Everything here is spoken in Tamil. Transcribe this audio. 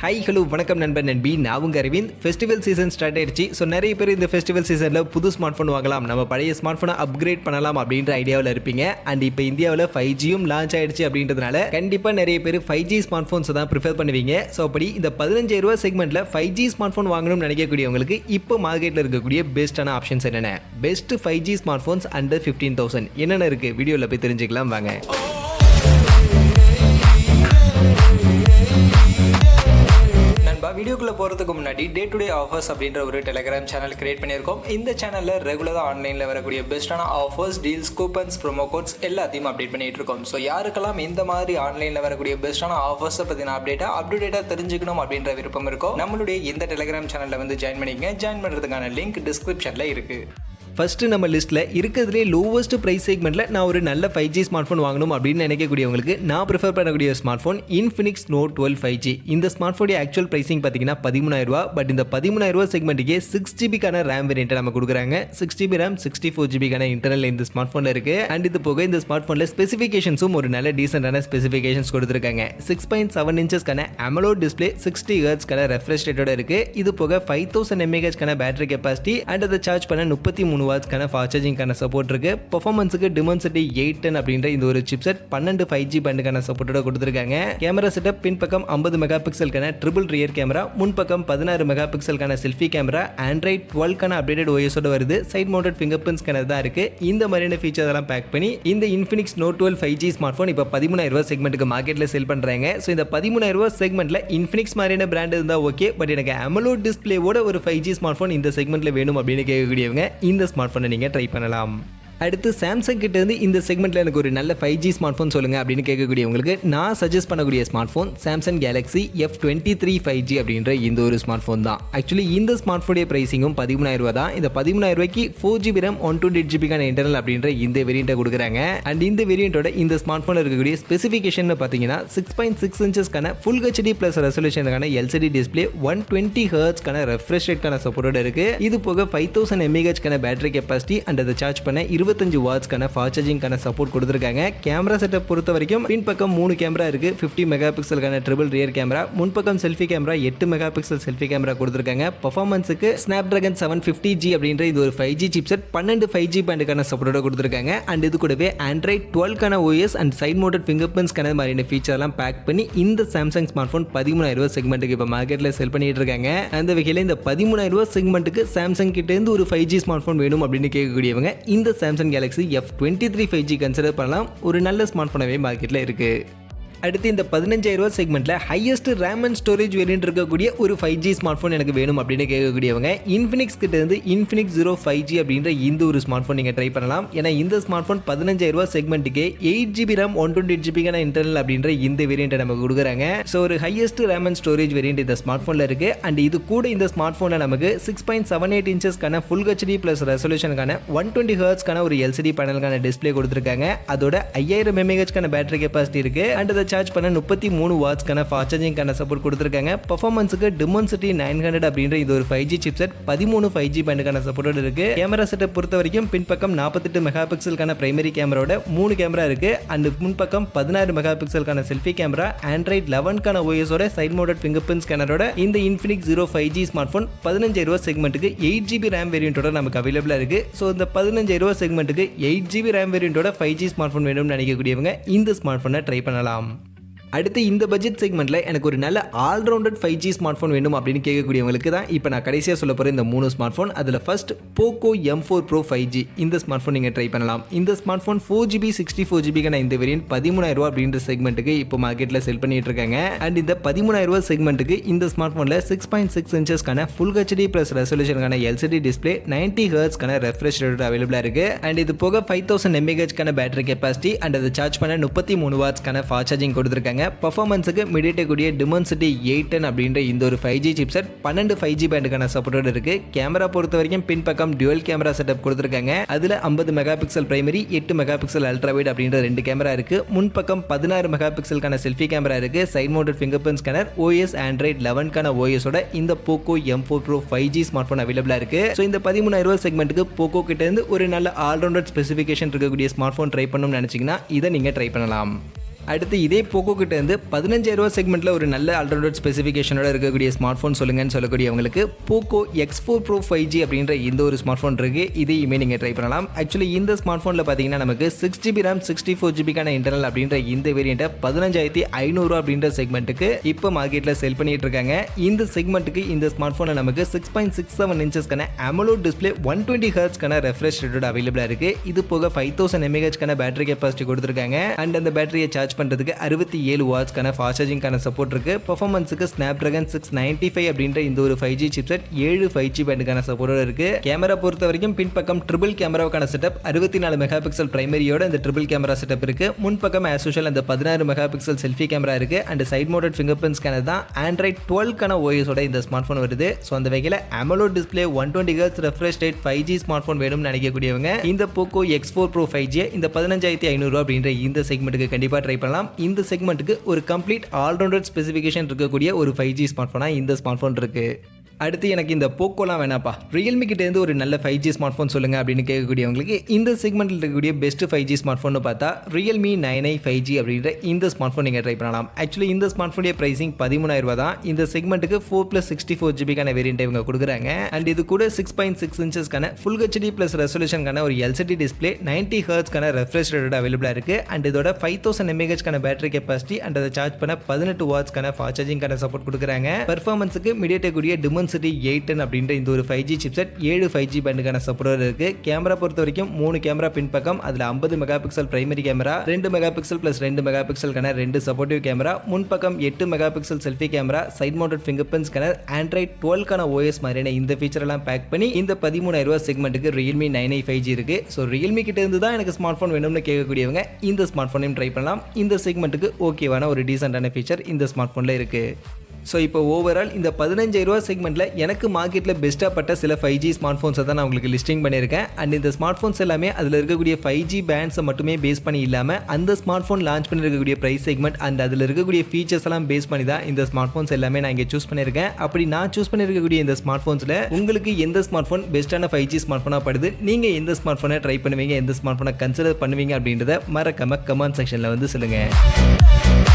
ஹாய் ஹலோ வணக்கம் நண்பன் நண்பி, நான் உங்கள் அரவிந்த். ஃபெஸ்டிவல் சீசன் ஸ்டார்ட் ஆயிடுச்சு. ஸோ நிறைய பேர் இந்த ஃபெஸ்டிவல் சீசனில் புது ஸ்மார்ட் ஃபோன் வாங்கலாம், நம்ம பழைய ஸ்மார்ட் ஃபோனை அப்கிரேட் பண்ணலாம் அப்படின்ற ஐடியாவில் இருப்பீங்க. அண்ட் இப்போ இந்தியாவில் 5Gயும் லான்ச் ஆயிடுச்சு அப்படின்றதுனால கண்டிப்பாக நிறைய பேர் 5G ஸ்மார்ட் ஃபோன்ஸை தான் ப்ரிஃபர் பண்ணுவீங்க. ஸோ அப்படி இந்த 15,000 ரூபா செக்மெண்ட்டில் 5G ஸ்மார்ட் ஃபோன் வாங்கணும்னு நினைக்கக்கூடியவங்களுக்கு இப்போ மார்க்கெட்டில் இருக்கக்கூடிய பெஸ்ட்டான ஆப்ஷன்ஸ் என்னென்ன, best 5G smart phones under 15,000 என்னென்ன இருக்குது, வீடியோவில் போய் தெரிஞ்சுக்கலாம் வாங்க. வீடியோக்குள்ள போகிறதுக்கு முன்னாடி டே டு டே ஆஃபர்ஸ் அப்படின்ற ஒரு டெலிகிராம் சேனல் கிரியேட் பண்ணியிருக்கோம். இந்த சேனலில் ரெகுலராக ஆன்லைனில் வரக்கூடிய பெஸ்ட்டான offers, deals, coupons, promo quotes எல்லாத்தையும் அப்டேட் பண்ணிட்டு இருக்கோம். ஸோ யாருக்கெல்லாம் இந்த மாதிரி ஆன்லைனில் வரக்கூடிய பெஸ்ட்டான ஆஃபர்ஸை பற்றின அப்டேட்டாக தெரிஞ்சுக்கணும் அப்படின்ற விருப்பம் இருக்கோ நம்மளுடைய இந்த டெலிகிராம் சேனலில் வந்து ஜாயின் பண்ணிக்கங்க. ஜாயின் பண்ணுறதுக்கான லிங்க் டிஸ்கிரிப்ஷனில் இருக்குது. ஃபஸ்ட்டு நம்ம லிஸ்ட்டில் இருக்கிறதுலே லோவஸ்ட் ப்ரைஸ் செக்மெண்ட்டில் நான் ஒரு நல்ல 5G ஸ்மார்ட் ஃபோன் வாங்கணும் அப்படின்னு நினைக்கக்கூடியவங்களுக்கு நான் ப்ரிஃபர் பண்ணக்கூடிய smart phone Infinix Note 12 5G. இந்த ஸ்மார்ட் ஃபோனுடைய ஆக்சுவல் ப்ரைஸிங் பார்த்தீங்கன்னா 13,000 ரூபா. பட் இந்த 13,000 ரூபா செக்மெண்ட்டுக்கே 6GB ரேம் வேரியண்ட்டை நம்ம கொடுக்குறாங்க. 6GB ரேம் 64GB இன்டர்னல் இந்த ஸ்மார்ட் ஃபோனில் இருக்குது. அண்ட் இது போக இந்த ஸ்மார்ட் ஃபோனில் ஸ்பெசிஃபிகேஷன்ஸும் ஒரு நல்ல டீசென்டான ஸ்பெசிஃபிகேஷன்ஸ் கொடுத்துருக்காங்க. 6.7 இன்ச்சஸ்க்கான AMOLED டிஸ்பிளே, 60 Hz ரெஃப்ரெஷ் ரேட்டோட இருக்குது. இது போக 5000 mAh பேட்டரி கெப்பாசிட்டி அண்ட் அதை சார்ஜ் பண்ண 33 வாட்ஸ்க்கான ஃபாஸ்ட் சார்ஜிங்கான சப்போர்ட் இருக்கு. பெர்ஃபார்மன்ஸுக்கு Dimensity 810 அப்படின்ற இந்த ஒரு சிப்செட் 12 5G பேண்டுக்கான சப்போர்ட்டோட கொடுத்துருக்காங்க. கேமரா செட்டப் பின்பக்கம் 50 மெகா பிக்சலுக்கான ட்ரிபிள் ரியர் கேமரா, முன்பக்கம் 16 மெகா பிக்சலுக்கான selfie camera, Android 12 updated OS ஓட வருது. Side mounted fingerprint scanner தான் இருக்கு. இந்த மாதிரியான ஃபீச்சர்ஸ் எல்லாம் பேக் பண்ணி இந்த Infinix Note 12 5G smart phone இப்போ 13,000 ரூபாய் செக்மெண்ட்டுக்கு மார்க்கெட்ல சேல் பண்றாங்க. ஸோ இந்த 13,000 ரூபாய் செக்மெண்ட்ல Infinix மாதிரியான பிராண்ட் இருந்தா ஓகே, பட் எனக்கு AMOLED டிஸ்பிளேவோட ஒரு 5G ஸ்மார்ட் ஃபோன் இந்த செக்மெண்ட்ல வேணும் அப்படின்னு கேட்கக்கூடியவங்க இந்த ஸ்மார்ட் ஃபோனை நீங்க ட்ரை பண்ணலாம். அடுத்து சாம்சங் கிட்ட இருந்து இந்த செக்மெண்ட்ல எனக்கு ஒரு நல்ல 5G ஸ்மார்ட் ஃபோன் சொல்லுங்க அப்படின்னு கேட்கக்கூடியவங்களுக்கு நான் சஜஸ்ட் பண்ணக்கூடிய smart phone Samsung Galaxy F23 5G அப்படின்ற இந்த ஒரு ஸ்மார்ட் ஃபோன் தான். ஆக்சுவலி இந்த ஸ்மார்ட் ஃபோனுடைய பிரைசிங்கும் 13,000 ரூபா தான். இந்த 13,000 ரூபாய்க்கு 4GB RAM 128GB இன்டர்னல் அப்படின்ற இந்த வேரியண்ட்டை கொடுக்குறாங்க. அண்ட் இந்த வேரியண்ட்டோட இந்த ஸ்மார்ட் ஃபோனில் இருக்கக்கூடிய ஸ்பெசிஃபிகேஷன் பார்த்தீங்கன்னா 6.6 இன்ச்சஸ்க்கான ஃபுல் HD ப்ளஸ் ரெசல்யூஷனுக்கான LCD டிஸ்பிளே, 120 Hz ரெஃப்ரெஷ் ரேட்கான சப்போர்ட்டோட இருக்கு. இது போக 5000 mAh பேட்டரி கெப்பாசிட்டி அண்ட் அதை சார்ஜ் பண்ண 25 வாட்ஸ்க்கான ஃபாஸ்ட் சார்ஜிங்கான சப்போர்ட் கொடுத்துருக்காங்க. கேமரா செட்டப் பொறுத்த வரைக்கும் பின்பக்கம் 3 கேமரா இருக்கு. 50 மெகா பிக்சலுக்கான ட்ரிபிள் ரியர் கேமரா, முன்பக்கம் selfie camera, 8 mega pixel selfie camera கொடுத்துருக்காங்க. பெர்ஃபார்மன்ஸுக்கு Snapdragon 750G அப்படின்ற இது ஒரு 5G சிப்செட் 12 5G பேண்டுக்கான சப்போர்ட்டோட கொடுத்துருக்காங்க. அண்ட் இது கூடவே Android 12 OS and side mounted fingerprint scanner மாதிரியான ஃபீச்சர்லாம் பேக் பண்ணி இந்த சாம்சங் ஸ்மார்ட் ஃபோன் 13,000 ரூபாய் செக்மெண்ட்டுக்கு இப்போ மார்க்கெட்டில் செல் பண்ணிட்டு இருக்காங்க. அந்த வகையில் இந்த 13,000 ரூபாய் செக்மெண்ட்டுக்கு சாம்சங் கிட்ட இருந்து ஒரு 5G ஸ்மார்ட் ஃபோன் வேணும் அப்படின்னு கேட்கக்கூடியவங்க இந்த Samsung Galaxy F23 5G consider பண்ணலாம். ஒரு நல்ல ஸ்மார்ட் ஃபோனாவே மார்க்கெட்டில் இருக்கு. அடுத்து இந்த 15,000 ரூபாய் செக்மெண்ட்ல highest RAM and storage variant இருக்கக்கூடிய ஒரு 5G ஸ்மார்ட் ஃபோன் எனக்கு வேணும் அப்படின்னு கேட்கக்கூடியவங்க Infinix கிட்ட இருந்து Infinix Zero 5G அப்படின்ற இந்த ஒரு ஸ்மார்ட் ஃபோன் நீங்க ட்ரை பண்ணலாம். ஏன்னா இந்த ஸ்மார்ட் ஃபோன் 15,000 ரூபாய் செக்மெண்ட்டுக்கு 8GB RAM 128GB இன்டர்னல் அப்படின்ற இந்த வேரியண்ட்டை நமக்கு கொடுக்குறாங்க. ஸோ ஒரு highest RAM and storage variant இந்த ஸ்மார்ட் ஃபோனில் இருக்கு. அண்ட் இது கூட இந்த ஸ்மார்ட் ஃபோனில் நமக்கு 6.78 இன்ச்சஸ்க்கான ஃபுல் HD ப்ளஸ் ரெசல்யூஷனுக்கான 120 Hz ஒரு LCD பேனலுக்கான டிஸ்பிளே கொடுத்துருக்காங்க. அதோட 5000 mAh பேட்டரி கெப்பாசிட்டி இருக்கு. அண்ட் சார்ஜ் பண்ண 33 வாட்ஸ்க்கான ஃபாஸ்ட் சார்ஜிங்கான சப்போர்ட் கொடுத்துருக்காங்க. பெர்ஃபார்மன்ஸுக்கு Dimensity 900 அப்படின்ற இது ஒரு 5G சிப்செட் 13 5G பேண்டுக்கான சப்போர்ட்டோட இருக்கு. கேமரா செட்டப் பொறுத்த வரைக்கும் பின்பக்கம் 48 மெகா பிக்சலுக்கான பிரைமரி கேமராவோட 3 கேமரா இருக்கு. அண்ட் முன்பக்கம் 16 மெகா பிக்சலுக்கான செல்ஃபி கேமரா, Android 11 OS ஓட சைட் மவுண்டட் ஃபிங்கர் பிரிண்ட் ஸ்கேனரோட இந்த Infinix Zero 5G smart phone 15,000 ரூபாய் செக்மெண்ட்டுக்கு 8GB RAM வேரியண்ட்டோட நமக்கு அவைலபிளா இருக்கு. ஸோ இந்த 15,000 ரூபாய் செக்மெண்ட்டுக்கு 8GB RAM வேரியண்ட்டோட 5G smart phone வேணும்னு நினைக்கக்கூடியவங்க இந்த ஸ்மார்ட் ஃபோனை ட்ரை பண்ணலாம். அடுத்து இந்த பட்ஜெட் செக்மெண்ட்டில் எனக்கு ஒரு நல்ல ஆல்ரவுண்டட் 5G ஸ்மார்ட் ஃபோன் வேணும் அப்படின்னு கேட்கக்கூடியவங்களுக்கு தான் இப்போ நான் கடைசியாக சொல்ல போகிற இந்த 3 ஸ்மார்ட் ஃபோன். அதில் first Poco M4 Pro 5G இந்த ஸ்மார்ட் ஃபோன் நீங்கள் ட்ரை பண்ணலாம். இந்த ஸ்மார்ட் ஃபோன் 4GB 64GB இந்த வேரியன்ட் 13,000 ரூபாய் அப்படின்ற செக்மெண்ட்டுக்கு இப்போ மார்க்கெட்டில் செல் பண்ணிட்டு இருக்காங்க. அண்ட் இந்த 13,000 ரூபாய் செக்மெண்ட்டுக்கு இந்த ஸ்மார்ட் ஃபோனில் 6.6 இன்ச்சஸ்க்கான ஃபுல் HD ப்ளஸ் ரெசல்யூஷனுக்கான LCD display, 90 Hz refresh rate அவைலபிளாக இருக்கு. அண்ட் இது போக 5000 mAh பேட்டரி கெப்பாசிட்டி அண்ட் அதை சார்ஜ் பண்ண 33 வாட்ஸ்க்கான ஃபாஸ்ட் சார்ஜிங் கொடுத்துருக்காங்க. பெர்ஃபார்மன்ஸுக்கு MediaTek Dimensity 810 அப்படின்ற இந்த ஒரு 5G சிப்செட் 12 5G பேண்டுக்கான சப்போர்ட்டோட இருக்கு. கேமரா பொறுத்த வரைக்கும் பின்பக்கம் டுவல் கேமரா செட்டப் கொடுத்துருக்காங்க. அதுல 50 mega pixel primary, 8 mega pixel ultra wide அப்படின்ற 2 கேமரா இருக்கு. முன்பக்கம் 16 மெகா பிக்சலுக்கான செல்ஃபி கேமரா இருக்கு. Side mounted fingerprint scanner, OS Android 11 OS ஓட இந்த Poco M4 Pro 5G smart phone அவைலபிளா இருக்கு. ஸோ இந்த 13,000 ரூபாய் செக்மெண்ட்டுக்கு Poco கிட்ட இருந்து ஒரு நல்ல ஆல்ரவுண்டட் ஸ்பெசிஃபிகேஷன் இருக்கக்கூடிய ஸ்மார்ட் ஃபோன் ட்ரை பண்ணணும்னு நினைச்சீங்கன்னா இதை நீங்க ட்ரை பண்ணலாம். அடுத்து இதே போக்கோ கிட்ட இருந்து 15,000 செக்மெண்ட்ல ஒரு நல்ல ஆல்ரவுண்டட் ஸ்பெசிஃபிகேஷனோட இருக்கக்கூடிய ஸ்மார்ட் ஃபோன் சொல்லுங்கன்னு சொல்லக்கூடியவங்களுக்கு போக்கோ X4 Pro 5G அப்படின்ற இந்த ஒரு ஸ்மார்ட் ஃபோன் இருக்கு. இதையுமே நீங்க ட்ரை பண்ணலாம். ஆக்சுவலி இந்த ஸ்மார்ட் ஃபோன்ல பாத்தீங்கன்னா நமக்கு 6GB RAM 64GB இன்டர்னல் அப்படின்ற இந்த வேரியண்ட்டை 15,500 அப்படின்ற செக்மெண்ட்டுக்கு இப்போ மார்க்கெட்ல செல் பண்ணிட்டு இருக்காங்க. இந்த செக்மெண்ட்டுக்கு இந்த ஸ்மார்ட் போன்ல நமக்கு 6.67 இன்ச்சஸ்க்கான AMOLED டிஸ்ப்ளே 120 ஹெர்ட்ஸ்க்கான ரெஃப்ரெஷ் ரேட்டோட அவைலபிளா இருக்கு. இது போக 5000 mAhக்கான பேட்டரி கெபாசிட்டி கொடுத்திருக்காங்க. அண்ட் அந்த பேட்டரியை சார்ஜ் பண்றதுக்கு 67 வாட்ஸ்க்கான ஃபாஸ்ட் சார்ஜிங்கான சப்போர்ட் இருக்கு. பெர்ஃபார்மன்ஸுக்கு Snapdragon 695 அப்படின்ற இந்த ஒரு 5G சிப்செட் 7 5G பேண்டுக்கான சப்போர்ட்டோட இருக்கு. கேமரா பொறுத்த வரைக்கும் பின்பக்கம் ட்ரிபிள் கேமராவுக்கான செட்டப் 64 மெகா பிக்சல் பிரைமரியோட இந்த ட்ரிபிள் கேமரா செட்டப் இருக்கு. முன்பக்கம் ஆஸ் யூசுவல் அந்த 16 மெகா பிக்சல் செல்ஃபி கேமரா இருக்கு. And side mounted fingerprint scanner தான் Android 12க்கான OS ஓட இந்த ஸ்மார்ட் போன் வருது. ஸோ அந்த வகையில் AMOLED display 120 hertz refresh rate 5G smart phone வேணும்னு நினைக்கக்கூடியவங்க இந்த போக்கோ X4 Pro 5G இந்த 15,500 அப்படின்ற இந்த செக்மெண்ட்டுக்கு கண்டிப்பாக ட்ரை பண்ணலாம். இந்த செக்மெண்ட்டுக்கு ஒரு கம்ப்ளீட் ஆல்ரவுண்டட் ஸ்பெசிஃபிகேஷன் இருக்கக்கூடிய ஒரு 5G ஸ்மார்ட் போனா இந்த ஸ்மார்ட் போன் இருக்கு. அடுத்து எனக்கு இந்த போக்கோலாம் வேணாப்பா, ரியல்மி கிட்டேருந்து ஒரு நல்ல 5G ஸ்மார்ட் ஃபோன் சொல்லுங்கள் அப்படின்னு கேட்கக்கூடியவங்களுக்கு இந்த செக்மெண்ட்டில் இருக்கக்கூடிய பெஸ்ட் 5G ஸ்மார்ட் ஃபோன் பார்த்தா ரியல்மி 9i 5G அப்படின்ற இந்த ஸ்மார்ட் ஃபோன் நீங்கள் ட்ரை பண்ணலாம். ஆக்சுவலி இந்த ஸ்மார்ட் ஃபோனுடைய ப்ரைஸிங் 13,000 தான். இந்த செக்மெண்ட்டுக்கு 4+64GB வேரியண்ட் இவங்க கொடுக்குறாங்க. அண்ட் இது கூட 6.6 இன்ச்சஸ்க்கான ஃபுல் ஹெச்டி ப்ளஸ் ரெசல்யூஷனுக்கான ஒரு LCD டிஸ்பிளே 90 ஹெர்ட்ஸ்க்கான ரெஃப்ரெஷ் ரேட்டோட அவைலபிளாக இருக்குது. அண்ட் இதோட 5000 mAhக்கான பேட்டரி கெப்பாசிட்டி அண்ட் அதை சார்ஜ் பண்ண 18 வாட்ஸ்க்கான ஃபாஸ்ட் சார்ஜிங்கான சப்போர்ட் கொடுக்குறாங்க. பெர்ஃபார்மன்ஸுக்கு MediaTek உடைய Dimensity 810 அப்படின்ற இந்த ஒரு 5G சிப்செட் 7 5G பேண்டுக்கான சப்போர்ட் இருக்கு. கேமரா பொறுத்த வரைக்கும் 3 கேமரா பின்பக்கம், அதில் 50 mega pixel primary camera, 2 mega pixel plus 2 mega பிக்சல்கான 2 சப்போர்ட்டிவ் கேமரா, முன்பக்கம் 8 mega pixel selfie camera, side mounted fingerprint scanner, Android 12க்கான OS மாதிரியான இந்த ஃபீச்சர் எல்லாம் பேக் பண்ணி இந்த 13,000 செக்மெண்ட்டுக்கு ரியல்மி 9i 5G இருக்கு. ஸோ ரியல்மி கிட்ட இருந்து தான் எனக்கு ஸ்மார்ட் ஃபோன் வேணும்னு கேட்கக்கூடியவங்க இந்த ஸ்மார்ட் ஃபோனையும் ட்ரை பண்ணலாம். இந்த செக்மெண்ட்டுக்கு ஓகேவான ஒரு டீசென்டான ஃபீச்சர் இந்த ஸ்மார்ட் ஃபோனில் இருக்கு. ஸோ இப்போ ஓவரால் இந்த 15,000 செக்மெண்ட்டில் எனக்கு மார்க்கெட்டில் பெஸ்ட்டாக பட்ட சில 5G ஸ்மார்ட் ஃபோன்ஸை தான் நான் உங்களுக்கு லிஸ்டிங் பண்ணியிருக்கேன். அண்ட் இந்த ஸ்மார்ட் ஃபோன்ஸ் எல்லாமே அதில் இருக்கக்கூடிய 5G பேண்ட்ஸை மட்டுமே பேஸ் பண்ணி இல்லாமல் அந்த ஸ்மார்ட் ஃபோன் லான்ச் பண்ணியிருக்கக்கூடிய ப்ரைஸ் செக்மெண்ட் அண்ட் அதில் இருக்கக்கூடிய ஃபீச்சர்ஸ் எல்லாம் பேஸ் பண்ணி தான் இந்த ஸ்மார்ட் ஃபோன்ஸ் எல்லாமே நான் இங்கே சூஸ் பண்ணியிருக்கேன். அப்படி நான் சூஸ் பண்ணியிருக்கக்கூடிய இந்த ஸ்மார்ட் ஃபோன்ஸில் உங்களுக்கு எந்த ஸ்மார்ட் ஃபோன் பெஸ்ட்டான 5G ஸ்மார்ட் ஃபோனாக படுது, நீங்கள் எந்த ஸ்மார்ட் ஃபோனை ட்ரை பண்ணுவீங்க, எந்த ஸ்மார்ட் ஃபோனை கன்சிடர் பண்ணுவீங்க அப்படின்றத மறக்காம கமெண்ட் செக்ஷனில் வந்து சொல்லுங்கள்.